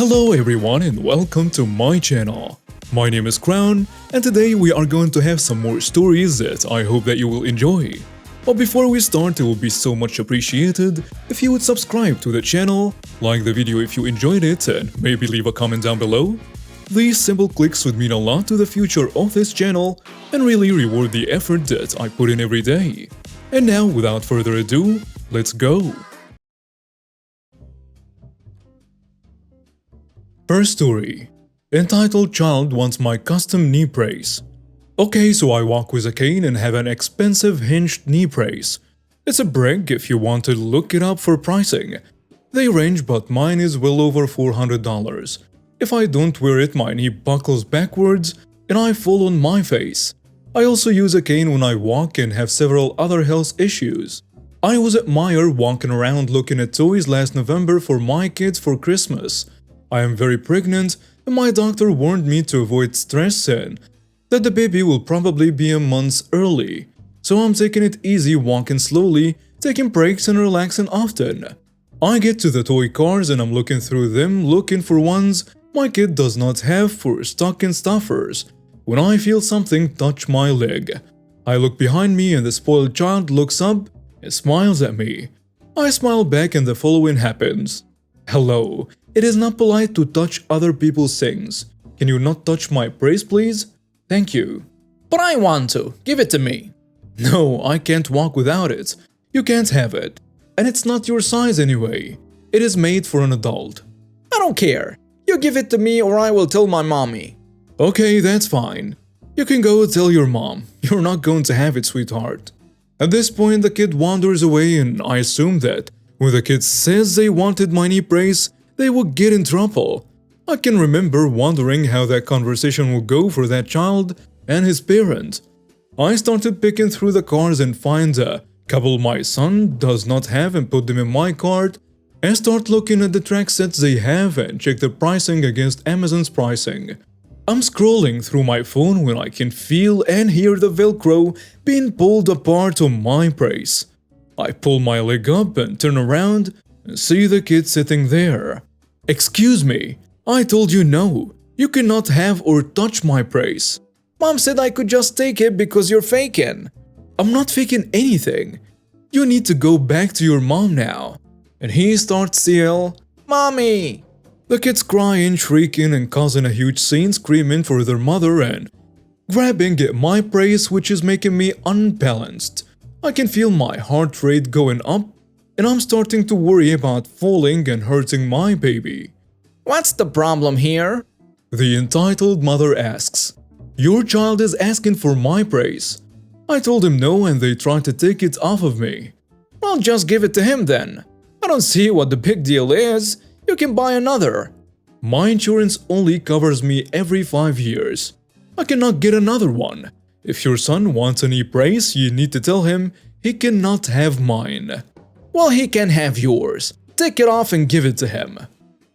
Hello everyone and welcome to my channel. My name is Crown and today we are going to have some more stories that I hope that you will enjoy. But before we start, it will be so much appreciated if you would subscribe to the channel, like the video if you enjoyed it, and maybe leave a comment down below. These simple clicks would mean a lot to the future of this channel and really reward the effort that I put in every day. And now, without further ado, let's go! First story, entitled Child Wants My Custom Knee Brace. Okay, so I walk with a cane and have an expensive hinged knee brace. It's a brick if you want to look it up for pricing. They range, but mine is well over $400. If I don't wear it, my knee buckles backwards and I fall on my face. I also use a cane when I walk and have several other health issues. I was at Meijer walking around looking at toys last November for my kids for Christmas. I am very pregnant and my doctor warned me to avoid stress and that the baby will probably be a month early. So I'm taking it easy, walking slowly, taking breaks and relaxing often. I get to the toy cars and I'm looking through them, looking for ones my kid does not have for stocking stuffers. When I feel something touch my leg, I look behind me and the spoiled child looks up and smiles at me. I smile back and the following happens. Hello, it is not polite to touch other people's things. Can you not touch my brace, please? Thank you. But I want to. Give it to me. No, I can't walk without it. You can't have it. And it's not your size anyway. It is made for an adult. I don't care. You give it to me or I will tell my mommy. Okay, that's fine. You can go tell your mom. You're not going to have it, sweetheart. At this point, the kid wanders away and I assume that when the kid says they wanted my knee brace, they will get in trouble. I can remember wondering how that conversation will go for that child and his parent. I started picking through the cars and find a couple my son does not have and put them in my cart and start looking at the track sets they have and check the pricing against Amazon's pricing. I'm scrolling through my phone when I can feel and hear the Velcro being pulled apart on my brace. I pull my leg up and turn around and see the kid sitting there. Excuse me, I told you no. You cannot have or touch my brace. Mom said I could just take it because you're faking. I'm not faking anything. You need to go back to your mom now. And he starts to yell, Mommy! The kids crying, shrieking and causing a huge scene, screaming for their mother and grabbing at my brace, which is making me unbalanced. I can feel my heart rate going up and I'm starting to worry about falling and hurting my baby. What's the problem here? The entitled mother asks. Your child is asking for my brace. I told him no and they tried to take it off of me. Well, just give it to him then. I don't see what the big deal is. You can buy another. My insurance only covers me every 5 years. I cannot get another one. If your son wants a knee brace, you need to tell him he cannot have mine. Well, he can have yours. Take it off and give it to him.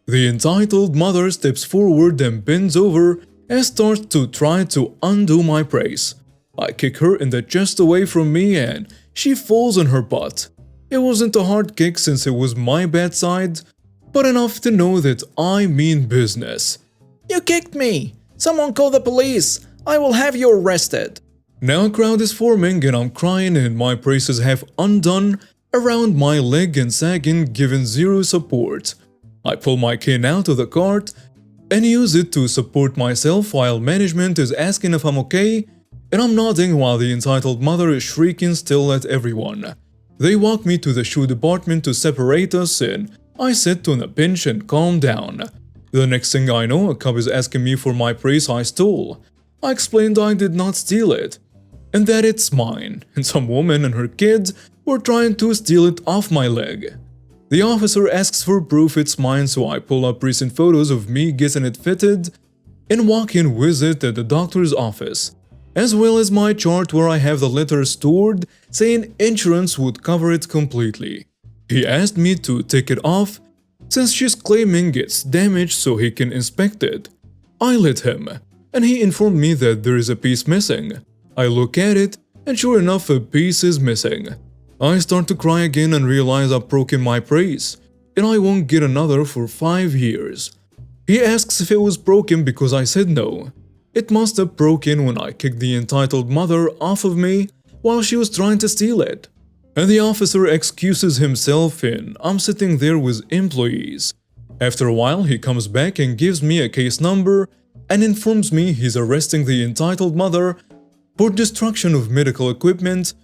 The entitled mother steps forward and bends over and starts to try to undo my brace. I kick her in the chest away from me and she falls on her butt. It wasn't a hard kick since it was my bad side, but enough to know that I mean business. You kicked me. Someone call the police. I will have you arrested. Now a crowd is forming and I'm crying and my braces have undone around my leg and sagging, giving zero support. I pull my cane out of the cart and use it to support myself while management is asking if I'm okay, and I'm nodding while the entitled mother is shrieking still at everyone. They walk me to the shoe department to separate us and I sit on a bench and calm down. The next thing I know, a cop is asking me for my brace I stole. I explained I did not steal it and that it's mine, and some woman and her kids were trying to steal it off my leg. The officer asks for proof it's mine, so I pull up recent photos of me getting it fitted and walk in with it at the doctor's office, as well as my chart where I have the letter stored saying insurance would cover it completely. He asked me to take it off since she's claiming it's damaged so he can inspect it. I let him, and he informed me that there is a piece missing. I look at it, and sure enough a piece is missing. I start to cry again and realize I've broken my brace, and I won't get another for 5 years. He asks if it was broken because I said no. It must have broken when I kicked the entitled mother off of me while she was trying to steal it. And the officer excuses himself and I'm sitting there with employees. After a while, he comes back and gives me a case number and informs me he's arresting the entitled mother for destruction of medical equipment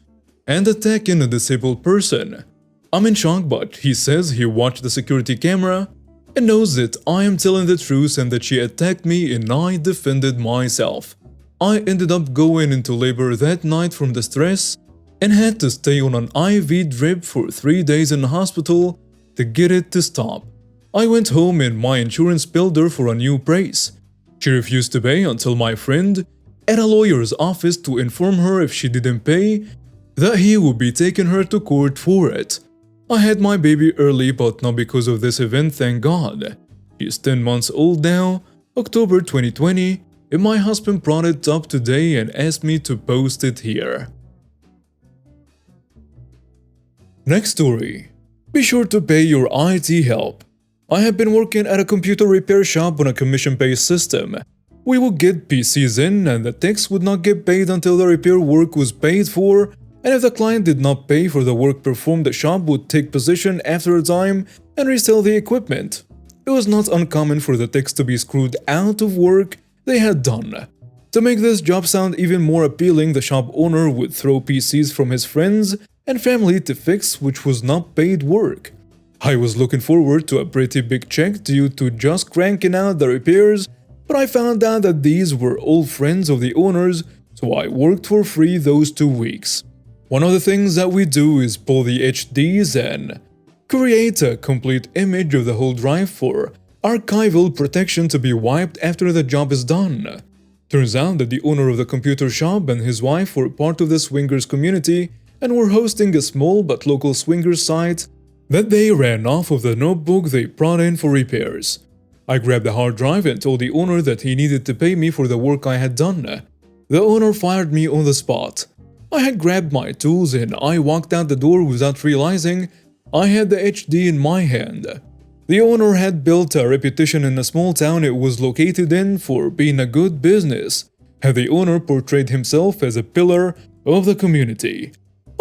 and attacking a disabled person. I'm in shock, but he says he watched the security camera and knows that I am telling the truth and that she attacked me and I defended myself. I ended up going into labor that night from the stress and had to stay on an IV drip for 3 days in the hospital to get it to stop. I went home and my insurance billed her for a new brace. She refused to pay until my friend at a lawyer's office to inform her if she didn't pay, that he would be taking her to court for it. I had my baby early, but not because of this event, thank God. She's 10 months old now, October 2020, and my husband brought it up today and asked me to post it here. Next story. Be sure to pay your IT help. I have been working at a computer repair shop on a commission-based system. We would get PCs in and the techs would not get paid until the repair work was paid for, and if the client did not pay for the work performed, the shop would take possession after a time and resell the equipment. It was not uncommon for the techs to be screwed out of work they had done. To make this job sound even more appealing, the shop owner would throw PCs from his friends and family to fix, which was not paid work. I was looking forward to a pretty big check due to just cranking out the repairs, but I found out that these were all friends of the owners, so I worked for free those 2 weeks. One of the things that we do is pull the HDs and create a complete image of the whole drive for archival protection to be wiped after the job is done. Turns out that the owner of the computer shop and his wife were part of the swingers community and were hosting a small but local swingers site that they ran off of the notebook they brought in for repairs. I grabbed the hard drive and told the owner that he needed to pay me for the work I had done. The owner fired me on the spot. I had grabbed my tools and I walked out the door without realizing I had the HD in my hand. The owner had built a reputation in the small town it was located in for being a good business, and the owner portrayed himself as a pillar of the community.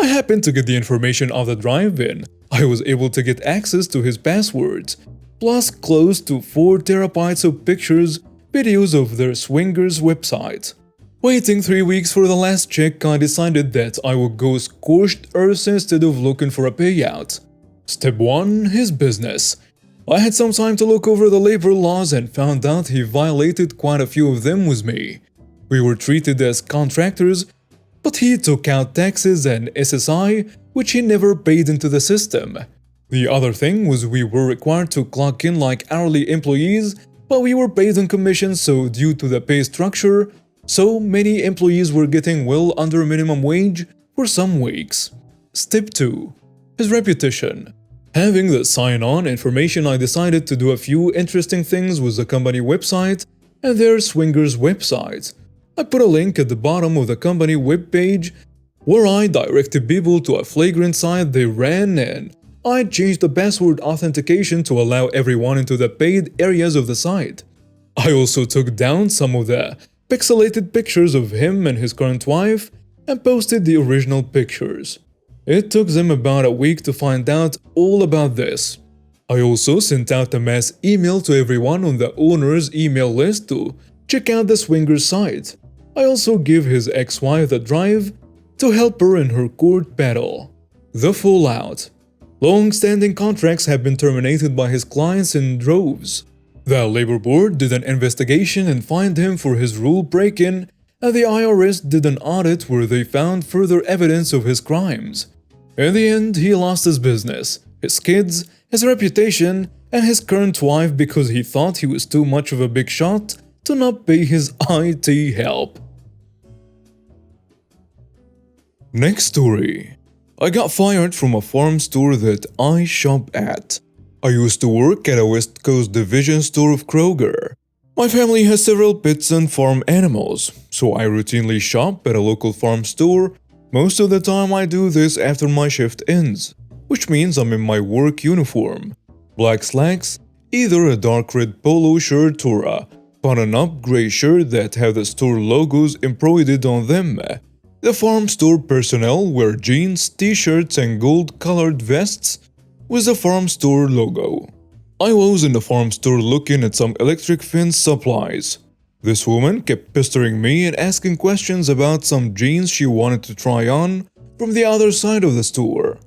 I happened to get the information of the drive and I was able to get access to his passwords, plus close to 4 terabytes of pictures, videos of their swingers website. Waiting 3 weeks for the last check, I decided that I would go scorched earth instead of looking for a payout. Step 1. His business. I had some time to look over the labor laws and found out he violated quite a few of them with me. We were treated as contractors, but he took out taxes and SSI, which he never paid into the system. The other thing was we were required to clock in like hourly employees, but we were paid on commission, so due to the pay structure, so many employees were getting well under minimum wage for some weeks. Step 2. His reputation. Having the sign-on information, I decided to do a few interesting things with the company website and their swingers website. I put a link at the bottom of the company webpage where I directed people to a flagrant site they ran, and I changed the password authentication to allow everyone into the paid areas of the site. I also took down some of the pixelated pictures of him and his current wife and posted the original pictures. It took them about a week to find out all about this. I also sent out a mass email to everyone on the owner's email list to check out the swingers site. I also gave his ex-wife the drive to help her in her court battle. The fallout. Long-standing contracts have been terminated by his clients in droves. The labor board did an investigation and fined him for his rule break-in, and the IRS did an audit where they found further evidence of his crimes. In the end, he lost his business, his kids, his reputation, and his current wife because he thought he was too much of a big shot to not pay his IT help. Next story. I got fired from a farm store that I shop at. I used to work at a West Coast division store of Kroger. My family has several pets and farm animals, so I routinely shop at a local farm store. Most of the time I do this after my shift ends, which means I'm in my work uniform, black slacks, either a dark red polo shirt or a button-up gray shirt that have the store logos embroidered on them. The farm store personnel wear jeans, t-shirts, and gold-colored vests with the farm store logo. I was in the farm store looking at some electric fence supplies. This woman kept pestering me and asking questions about some jeans she wanted to try on from the other side of the store.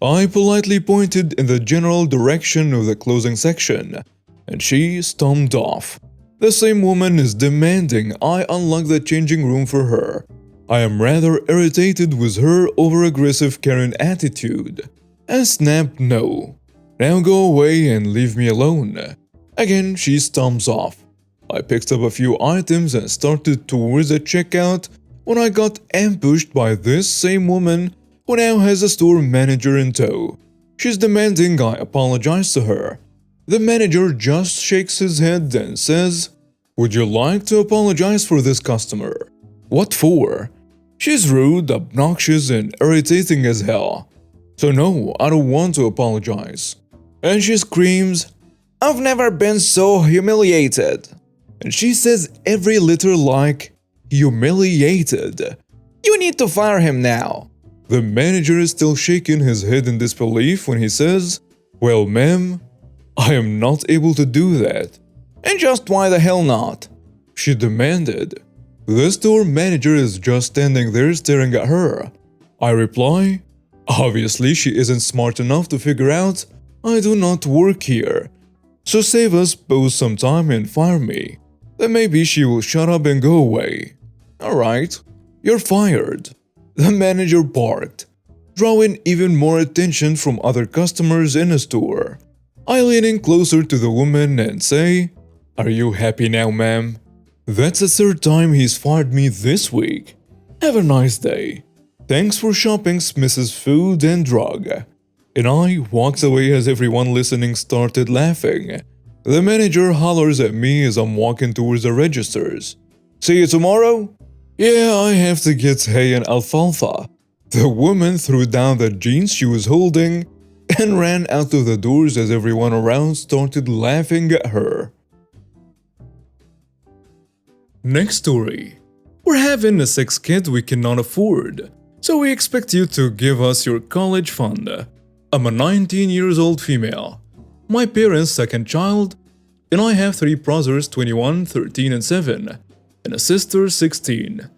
I politely pointed in the general direction of the clothing section, and she stormed off. The same woman is demanding I unlock the changing room for her. I am rather irritated with her over-aggressive Karen attitude, and snapped no. Now go away and leave me alone. Again, she storms off. I picked up a few items and started towards the checkout when I got ambushed by this same woman who now has a store manager in tow. She's demanding I apologize to her. The manager just shakes his head and says, "Would you like to apologize for this customer?" What for? She's rude, obnoxious, and irritating as hell. So no, I don't want to apologize. And she screams, "I've never been so humiliated." And she says every letter like humiliated. "You need to fire him now." The manager is still shaking his head in disbelief when he says, "Well, ma'am, I am not able to do that." "And just why the hell not?" she demanded. The store manager is just standing there staring at her. I reply, "Obviously she isn't smart enough to figure out I do not work here. So save us both some time and fire me. Then maybe she will shut up and go away." "Alright, you're fired," the manager barked, drawing even more attention from other customers in the store. I lean in closer to the woman and say, "Are you happy now, ma'am? That's the third time he's fired me this week. Have a nice day. Thanks for shopping Smith's Food and Drug." And I walked away as everyone listening started laughing. The manager hollers at me as I'm walking towards the registers. "See you tomorrow?" "Yeah, I have to get hay and alfalfa." The woman threw down the jeans she was holding and ran out of the doors as everyone around started laughing at her. Next story. We're having a sixth kid we cannot afford, so we expect you to give us your college fund. I'm a 19 years old female. My parents' second child, and I have 3 brothers 21, 13, and 7, and a sister 16.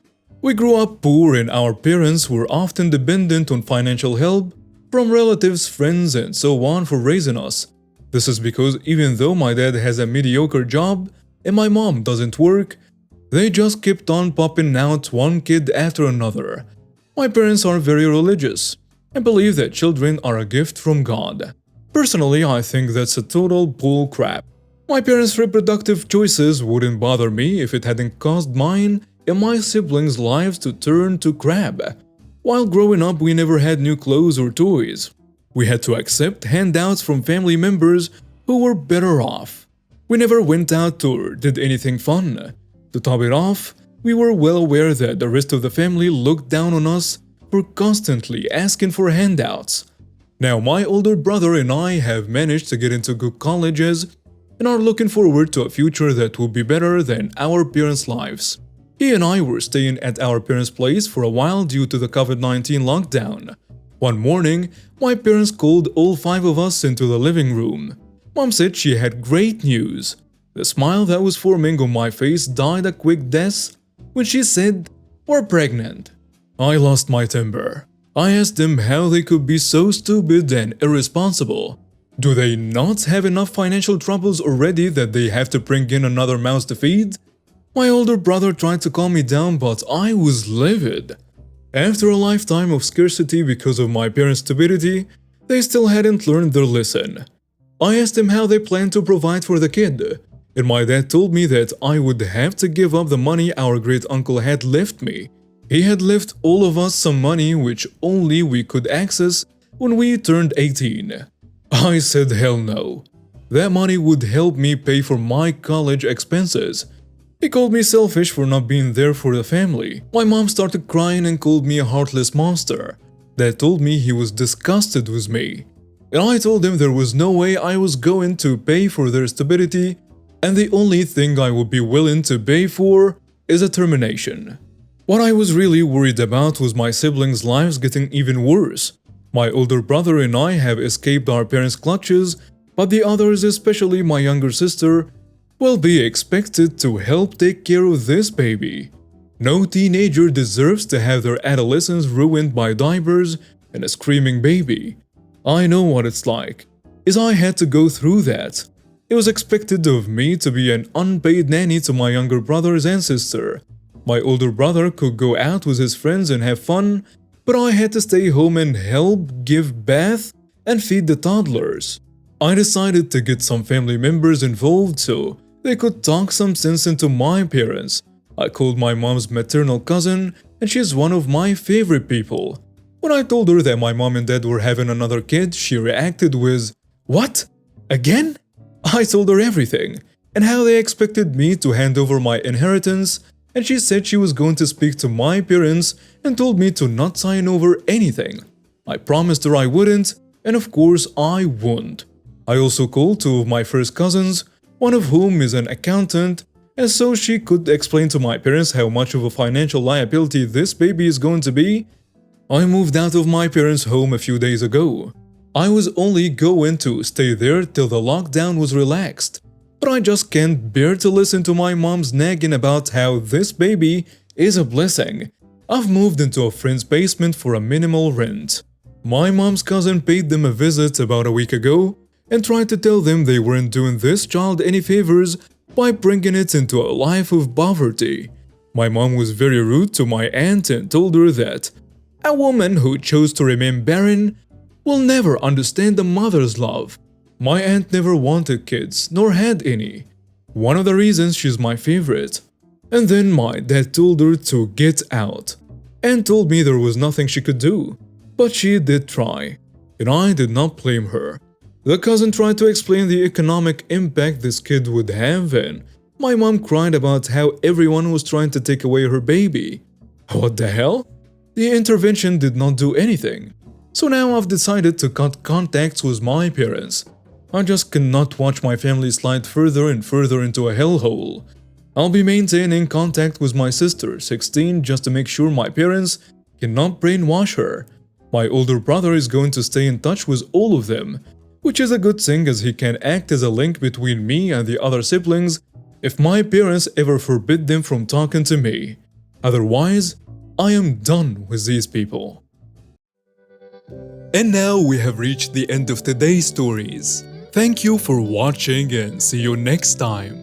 We grew up poor and our parents were often dependent on financial help from relatives, friends, and so on for raising us. This is because even though my dad has a mediocre job and my mom doesn't work, they just kept on popping out one kid after another. My parents are very religious and believe that children are a gift from God. Personally, I think that's a total bull crap. My parents' reproductive choices wouldn't bother me if it hadn't caused mine and my siblings' lives to turn to crap. While growing up, we never had new clothes or toys. We had to accept handouts from family members who were better off. We never went out or did anything fun. To top it off, we were well aware that the rest of the family looked down on us for constantly asking for handouts. Now, my older brother and I have managed to get into good colleges and are looking forward to a future that will be better than our parents' lives. He and I were staying at our parents' place for a while due to the COVID-19 lockdown. One morning, my parents called all 5 of us into the living room. Mom said she had great news. The smile that was forming on my face died a quick death when she said, "We're pregnant." I lost my temper. I asked them how they could be so stupid and irresponsible. Do they not have enough financial troubles already that they have to bring in another mouse to feed? My older brother tried to calm me down, but I was livid. After a lifetime of scarcity because of my parents' stupidity, they still hadn't learned their lesson. I asked them how they planned to provide for the kid, and my dad told me that I would have to give up the money our great-uncle had left me. He had left all of us some money which only we could access when we turned 18. I said hell no. That money would help me pay for my college expenses. He called me selfish for not being there for the family. My mom started crying and called me a heartless monster. Dad told me he was disgusted with me. And I told him there was no way I was going to pay for their stability, and the only thing I would be willing to pay for is a termination. What I was really worried about was my siblings' lives getting even worse. My older brother and I have escaped our parents' clutches, but the others, especially my younger sister, will be expected to help take care of this baby. No teenager deserves to have their adolescence ruined by diapers and a screaming baby. I know what it's like, as I had to go through that. It was expected of me to be an unpaid nanny to my younger brothers and sister. My older brother could go out with his friends and have fun, but I had to stay home and help give bath and feed the toddlers. I decided to get some family members involved so they could talk some sense into my parents. I called my mom's maternal cousin, and she's one of my favorite people. When I told her that my mom and dad were having another kid, she reacted with, "What? Again?" I told her everything, and how they expected me to hand over my inheritance, and she said she was going to speak to my parents and told me to not sign over anything. I promised her I wouldn't, and of course I won't. I also called two of my first cousins, one of whom is an accountant, and so she could explain to my parents how much of a financial liability this baby is going to be. I moved out of my parents' home a few days ago. I was only going to stay there till the lockdown was relaxed, but I just can't bear to listen to my mom's nagging about how this baby is a blessing. I've moved into a friend's basement for a minimal rent. My mom's cousin paid them a visit about a week ago and tried to tell them they weren't doing this child any favors by bringing it into a life of poverty. My mom was very rude to my aunt and told her that a woman who chose to remain barren will never understand a mother's love. My aunt never wanted kids, nor had any. One of the reasons she's my favorite. And then my dad told her to get out, and told me there was nothing she could do. But she did try, and I did not blame her. The cousin tried to explain the economic impact this kid would have, and my mom cried about how everyone was trying to take away her baby. What the hell? The intervention did not do anything. So now I've decided to cut contacts with my parents. I just cannot watch my family slide further and further into a hellhole. I'll be maintaining contact with my sister, 16, just to make sure my parents cannot brainwash her. My older brother is going to stay in touch with all of them, which is a good thing as he can act as a link between me and the other siblings if my parents ever forbid them from talking to me. Otherwise, I am done with these people. And now we have reached the end of today's stories. Thank you for watching and see you next time.